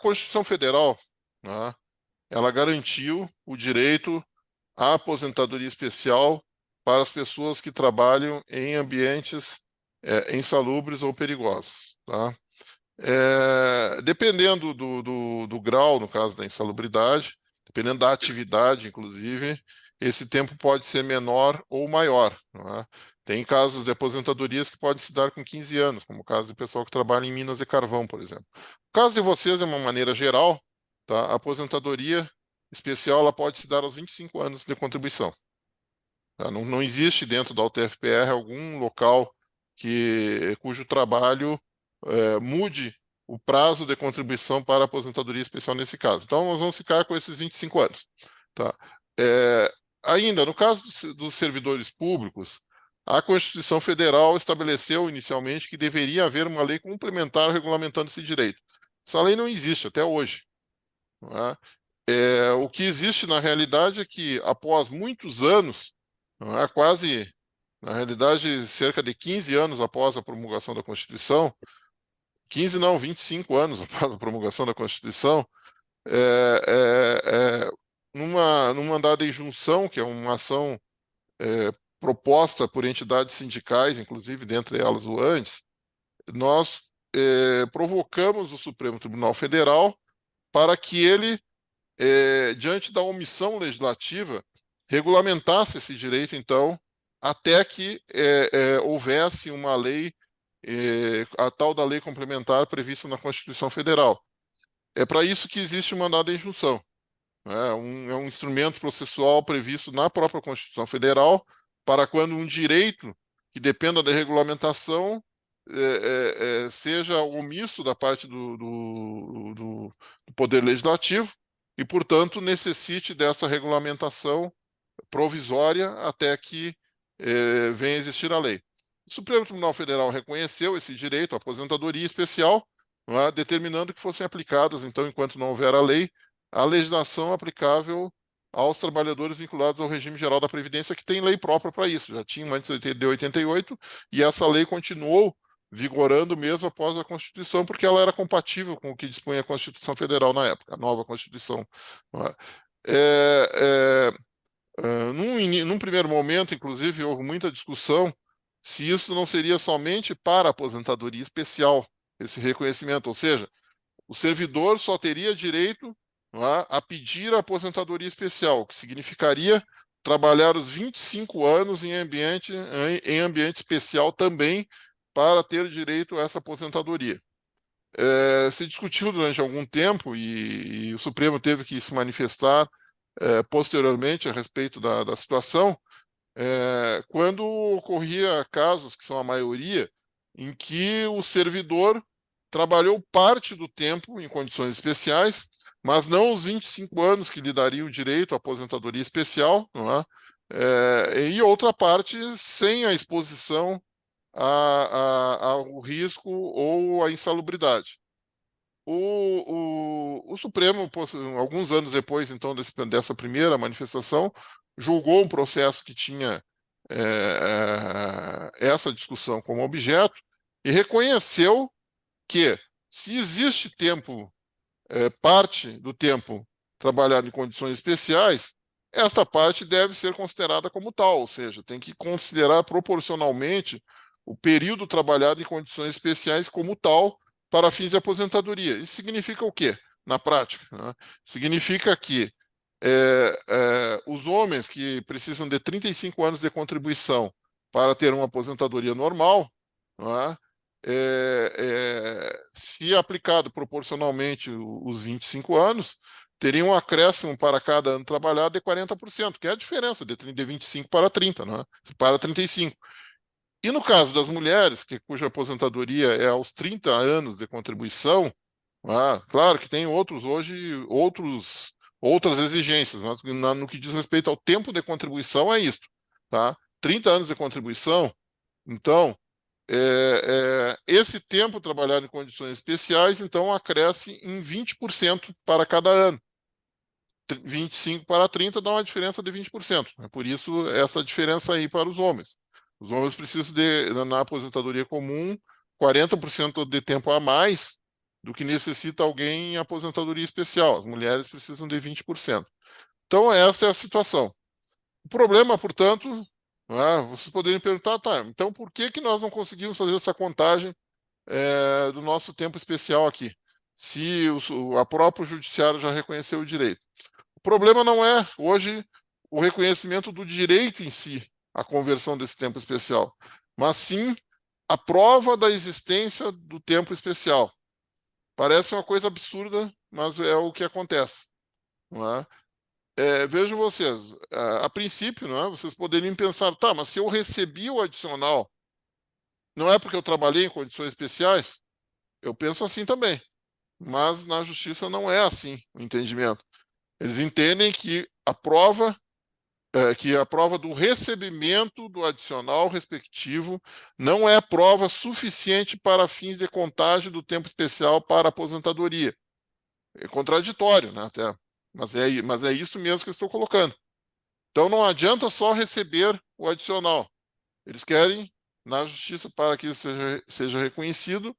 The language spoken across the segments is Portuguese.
Constituição Federal, né, ela garantiu o direito à aposentadoria especial para as pessoas que trabalham em ambientes insalubres ou perigosos. Tá? Dependendo do grau, no caso da insalubridade, dependendo da atividade, inclusive, esse tempo pode ser menor ou maior. Não é? Tem casos de aposentadorias que podem se dar com 15 anos, como o caso do pessoal que trabalha em minas de carvão, por exemplo. O caso de vocês, de uma maneira geral, tá? A aposentadoria especial ela pode se dar aos 25 anos de contribuição. Tá? Não existe dentro da UTFPR algum local cujo trabalho mude o prazo de contribuição para a aposentadoria especial nesse caso. Então, nós vamos ficar com esses 25 anos. Tá? Ainda, no caso dos servidores públicos, a Constituição Federal estabeleceu inicialmente que deveria haver uma lei complementar regulamentando esse direito. Essa lei não existe até hoje. Não é? O que existe na realidade é que, após muitos anos, não é? Quase, na realidade, cerca de 15 anos após a promulgação da Constituição, 15 não, 25 anos após a promulgação da Constituição, num mandado de injunção, que é uma ação proposta por entidades sindicais, inclusive dentre elas o ANDES, nós provocamos o Supremo Tribunal Federal para que ele, diante da omissão legislativa, regulamentasse esse direito, então, até que houvesse uma lei, a tal da lei complementar prevista na Constituição Federal. É para isso que existe o mandado de injunção. É um instrumento processual previsto na própria Constituição Federal para quando um direito que dependa da regulamentação seja omisso da parte do Poder Legislativo e, portanto, necessite dessa regulamentação provisória até que venha a existir a lei. O Supremo Tribunal Federal reconheceu esse direito à aposentadoria especial, não é, determinando que fossem aplicadas, então, enquanto não houver a lei, a legislação aplicável aos trabalhadores vinculados ao regime geral da Previdência, que tem lei própria para isso. Já tinha antes de 88, e essa lei continuou vigorando mesmo após a Constituição, porque ela era compatível com o que dispunha a Constituição Federal na época, a nova Constituição. Não é? Num primeiro momento, inclusive, houve muita discussão se isso não seria somente para a aposentadoria especial, esse reconhecimento, ou seja, o servidor só teria direito, não é, a pedir a aposentadoria especial, o que significaria trabalhar os 25 anos em ambiente especial também para ter direito a essa aposentadoria. Se discutiu durante algum tempo e o Supremo teve que se manifestar posteriormente a respeito da situação, quando ocorria casos, que são a maioria, em que o servidor trabalhou parte do tempo em condições especiais, mas não os 25 anos que lhe daria o direito à aposentadoria especial, não é? E outra parte sem a exposição ao risco ou à insalubridade. O Supremo, alguns anos depois, então, dessa primeira manifestação, julgou um processo que tinha essa discussão como objeto e reconheceu que, se existe tempo, parte do tempo trabalhado em condições especiais, essa parte deve ser considerada como tal, ou seja, tem que considerar proporcionalmente o período trabalhado em condições especiais como tal para fins de aposentadoria. Isso significa o quê, na prática? Né? Significa que os homens que precisam de 35 anos de contribuição para ter uma aposentadoria normal, não é? Se aplicado proporcionalmente os 25 anos, teria um acréscimo para cada ano trabalhado de 40%, que é a diferença de 25 para 30, né? Para 35. E no caso das mulheres, cuja aposentadoria é aos 30 anos de contribuição, claro que tem outras exigências, mas no que diz respeito ao tempo de contribuição é isso. Tá? 30 anos de contribuição, então, esse tempo trabalhado em condições especiais, então, acresce em 20% para cada ano. 25 para 30 dá uma diferença de 20%. É por isso essa diferença aí para os homens. Os homens precisam na aposentadoria comum, 40% de tempo a mais do que necessita alguém em aposentadoria especial. As mulheres precisam de 20%. Então, essa é a situação. O problema, portanto, vocês poderiam perguntar, tá, então por que que nós não conseguimos fazer essa contagem do nosso tempo especial aqui, se a próprio judiciário já reconheceu o direito? O problema não é, hoje, o reconhecimento do direito em si, a conversão desse tempo especial, mas sim a prova da existência do tempo especial. Parece uma coisa absurda, mas é o que acontece. Não é? Vejam vocês, a princípio, não é? Vocês poderiam pensar, tá, mas se eu recebi o adicional, não é porque eu trabalhei em condições especiais? Eu penso assim também, mas na justiça não é assim o entendimento. Eles entendem que a prova do recebimento do adicional respectivo não é prova suficiente para fins de contagem do tempo especial para aposentadoria. É contraditório, né, até, mas é isso mesmo que eu estou colocando. Então não adianta só receber o adicional. Eles querem, na justiça, para que isso seja reconhecido,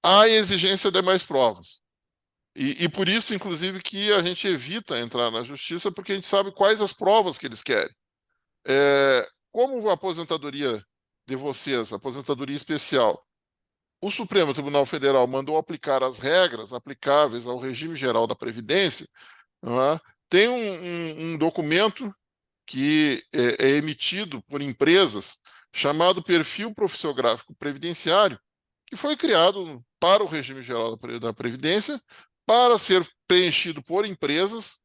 a exigência de mais provas. E por isso, inclusive, que a gente evita entrar na justiça, porque a gente sabe quais as provas que eles querem. Como a aposentadoria de vocês, a aposentadoria especial, o Supremo Tribunal Federal mandou aplicar as regras aplicáveis ao regime geral da Previdência, não é? Tem um documento que é emitido por empresas chamado Perfil Profissiográfico Previdenciário, que foi criado para o regime geral da Previdência, para ser preenchido por empresas,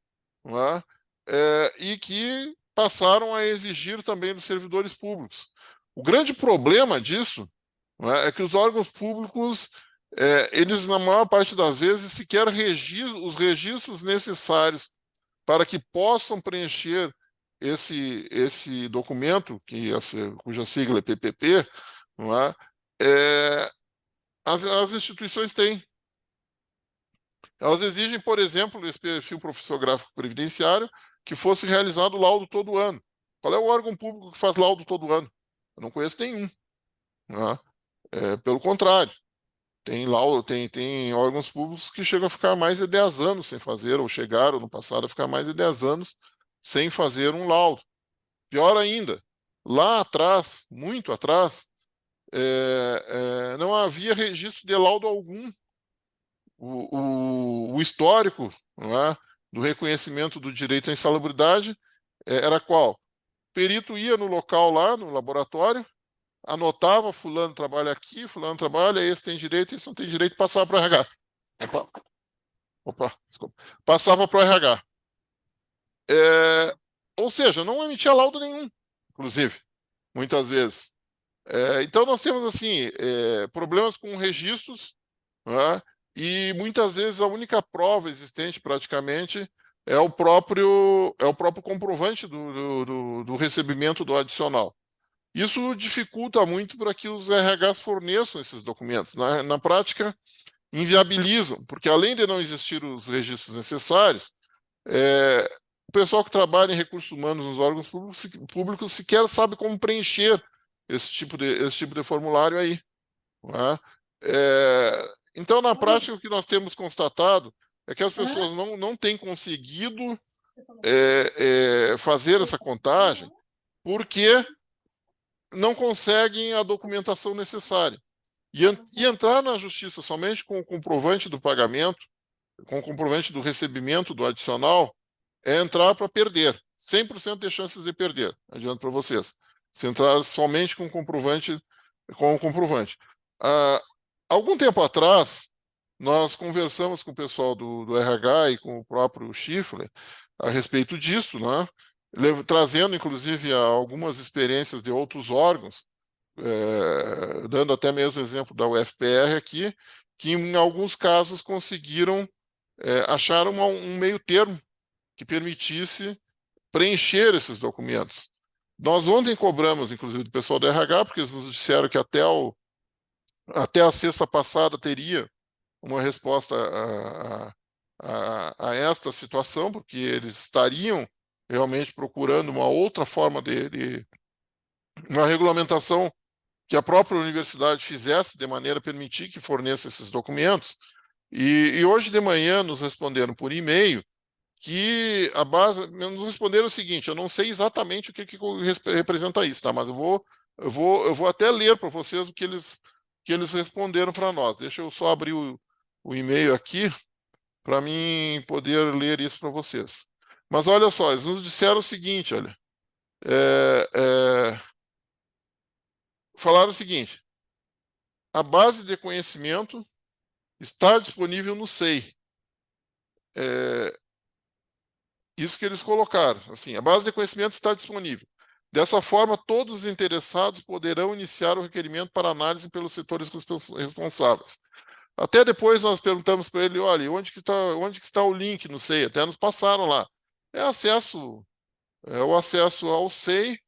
não é? E que passaram a exigir também dos servidores públicos. O grande problema disso, não é que os órgãos públicos, eles, na maior parte das vezes, sequer os registros necessários para que possam preencher esse documento, cuja sigla é PPP, não é? As instituições têm. Elas exigem, por exemplo, esse perfil profissiográfico previdenciário, que fosse realizado laudo todo ano. Qual é o órgão público que faz laudo todo ano? Eu não conheço nenhum. Né? Pelo contrário, tem órgãos públicos que chegam a ficar mais de 10 anos sem fazer, ou chegaram no passado a ficar mais de 10 anos sem fazer um laudo. Pior ainda, lá atrás, muito atrás, não havia registro de laudo algum. O histórico, não é, do reconhecimento do direito à insalubridade era qual? O perito ia no local lá, no laboratório, anotava, fulano trabalha aqui, fulano trabalha, esse tem direito, esse não tem direito, passava para o RH. Opa, desculpa. Passava para o RH. Ou seja, não emitia laudo nenhum, inclusive, muitas vezes. Então nós temos assim problemas com registros, né? E muitas vezes a única prova existente praticamente é o próprio comprovante do recebimento do adicional. Isso dificulta muito para que os RHs forneçam esses documentos. Na prática, inviabilizam, porque além de não existir os registros necessários, o pessoal que trabalha em recursos humanos nos órgãos públicos sequer sabe como preencher esse tipo de formulário aí. Não é? Então, na prática, o que nós temos constatado é que as pessoas não têm conseguido fazer essa contagem porque não conseguem a documentação necessária. E entrar na justiça somente com o comprovante do pagamento, com o comprovante do recebimento do adicional, é entrar para perder. 100% de chances de perder, adianto para vocês. Se entrar somente com o comprovante. Algum tempo atrás, nós conversamos com o pessoal do RH e com o próprio Schiffler a respeito disso, né? Trazendo, inclusive, algumas experiências de outros órgãos, dando até mesmo o exemplo da UFPR aqui, que em alguns casos conseguiram achar um meio termo que permitisse preencher esses documentos. Nós ontem cobramos, inclusive, do pessoal do RH, porque eles nos disseram que até a sexta passada teria uma resposta a esta situação, porque eles estariam realmente procurando uma outra forma de uma regulamentação que a própria universidade fizesse de maneira a permitir que forneça esses documentos. E hoje de manhã nos responderam por e-mail que a base nos responderam o seguinte: eu não sei exatamente o que representa isso, tá? Mas eu vou até ler para vocês que eles responderam para nós. Deixa eu só abrir o e-mail aqui para mim poder ler isso para vocês. Mas olha só, eles nos disseram o seguinte, olha, é, é, falaram o seguinte: a base de conhecimento está disponível no SEI. É, isso que eles colocaram. Assim, a base de conhecimento está disponível. Dessa forma, todos os interessados poderão iniciar o requerimento para análise pelos setores responsáveis. Até depois nós perguntamos para ele, olha, onde que está o link no SEI? Até nos passaram lá. É o acesso ao SEI.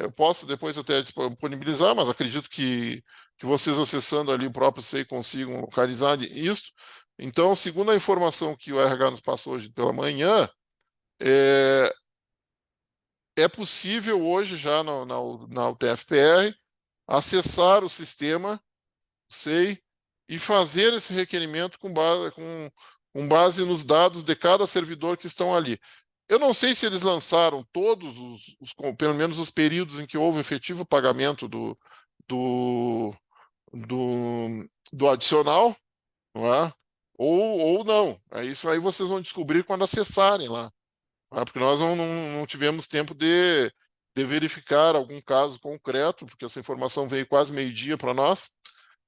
Eu posso depois até disponibilizar, mas acredito que vocês acessando ali o próprio SEI consigam localizar isso. Então, segundo a informação que o RH nos passou hoje pela manhã, é, é possível hoje já na UTF-PR acessar o sistema SEI e fazer esse requerimento com base nos dados de cada servidor que estão ali. Eu não sei se eles lançaram todos pelo menos os períodos em que houve efetivo pagamento do, do adicional, não é? Ou não. É isso aí vocês vão descobrir quando acessarem lá. Porque nós não tivemos tempo de verificar algum caso concreto, porque essa informação veio quase meio-dia para nós,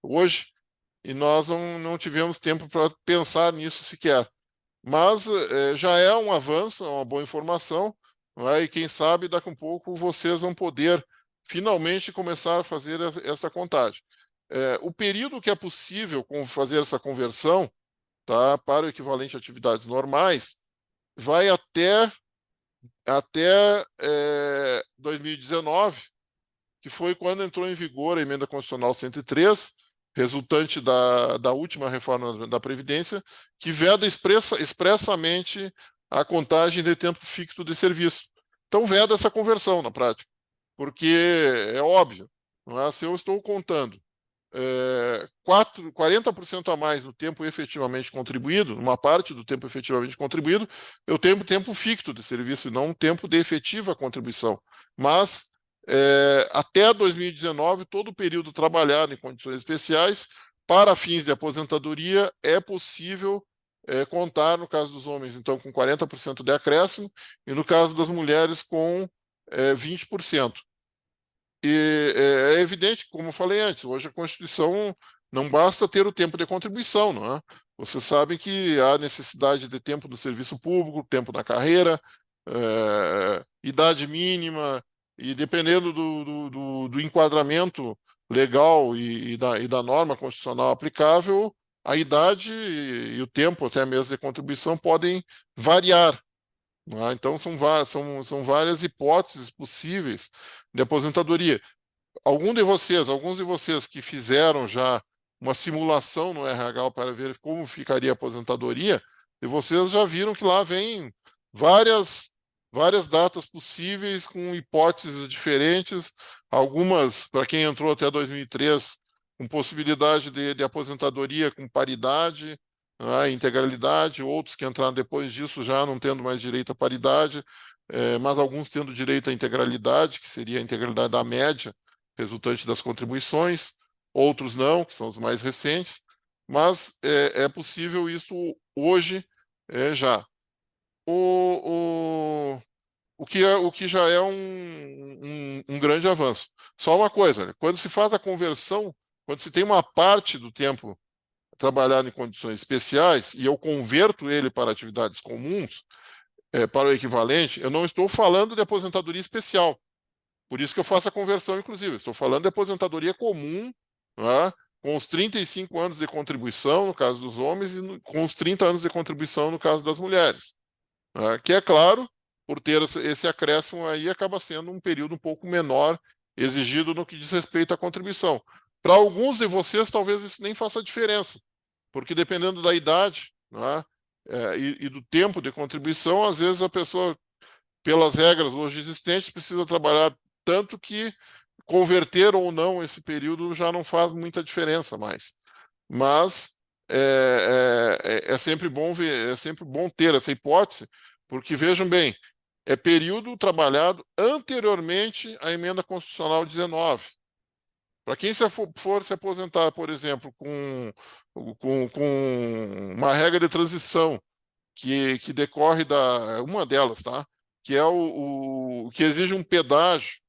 hoje, e nós não tivemos tempo para pensar nisso sequer. Mas já é um avanço, é uma boa informação, não é? E quem sabe daqui a um pouco vocês vão poder finalmente começar a fazer essa contagem. O período que é possível fazer essa conversão, tá, para o equivalente a atividades normais vai até 2019, que foi quando entrou em vigor a Emenda Constitucional 103, resultante da última reforma da Previdência, que veda expressamente a contagem de tempo fixo de serviço. Então, veda essa conversão na prática, porque é óbvio, não é? Se eu estou contando 40% a mais no tempo efetivamente contribuído, numa parte do tempo efetivamente contribuído, eu tenho tempo ficto de serviço e não um tempo de efetiva contribuição. Mas, até 2019, todo o período trabalhado em condições especiais, para fins de aposentadoria, é possível contar, no caso dos homens, então, com 40% de acréscimo, e no caso das mulheres, com 20%. E é evidente, como eu falei antes, hoje a Constituição não basta ter o tempo de contribuição, não é? Vocês sabem que há necessidade de tempo do serviço público, tempo da carreira, idade mínima, e dependendo do enquadramento legal e da norma constitucional aplicável, a idade e o tempo até mesmo de contribuição podem variar. Não é? Então, são várias hipóteses possíveis de aposentadoria. Alguns de vocês que fizeram já uma simulação no RH para ver como ficaria a aposentadoria, e vocês já viram que lá vem várias, várias datas possíveis com hipóteses diferentes, algumas, para quem entrou até 2003, com possibilidade de aposentadoria com paridade, né, integralidade, outros que entraram depois disso já não tendo mais direito à paridade, mas alguns tendo direito à integralidade, que seria a integralidade da média, resultante das contribuições, outros não, que são os mais recentes, mas é possível isso hoje já. O que já é um grande avanço. Só uma coisa, né? Quando se faz a conversão, quando se tem uma parte do tempo trabalhado em condições especiais e eu converto ele para atividades comuns, para o equivalente, eu não estou falando de aposentadoria especial. Por isso que eu faço a conversão, inclusive. Estou falando de aposentadoria comum, né, com os 35 anos de contribuição, no caso dos homens, e com os 30 anos de contribuição, no caso das mulheres. Né, que é claro, por ter esse acréscimo aí, acaba sendo um período um pouco menor exigido no que diz respeito à contribuição. Para alguns de vocês, talvez isso nem faça diferença, porque dependendo da idade, né, e do tempo de contribuição, às vezes a pessoa, pelas regras hoje existentes, precisa trabalhar tanto que converter ou não esse período já não faz muita diferença mais. Mas é sempre bom ver, é sempre bom ter essa hipótese, porque vejam bem, é período trabalhado anteriormente à emenda constitucional 19. Para quem for se aposentar, por exemplo, com uma regra de transição que decorre da uma delas, tá? Que é o que exige um pedágio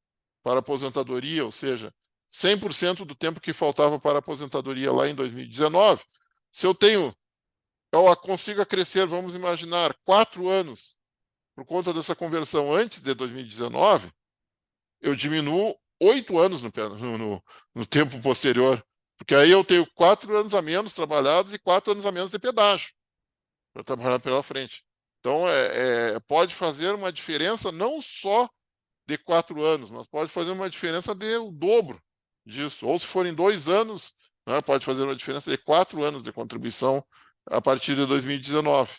para aposentadoria, ou seja, 100% do tempo que faltava para a aposentadoria lá em 2019. Se eu consigo crescer, vamos imaginar, 4 anos por conta dessa conversão antes de 2019, eu diminuo 8 anos no tempo posterior, porque aí eu tenho 4 anos a menos trabalhados e 4 anos a menos de pedágio para trabalhar pela frente. Então, pode fazer uma diferença não só de 4 anos, mas pode fazer uma diferença de o dobro disso. Ou se forem 2 anos, né, pode fazer uma diferença de 4 anos de contribuição a partir de 2019.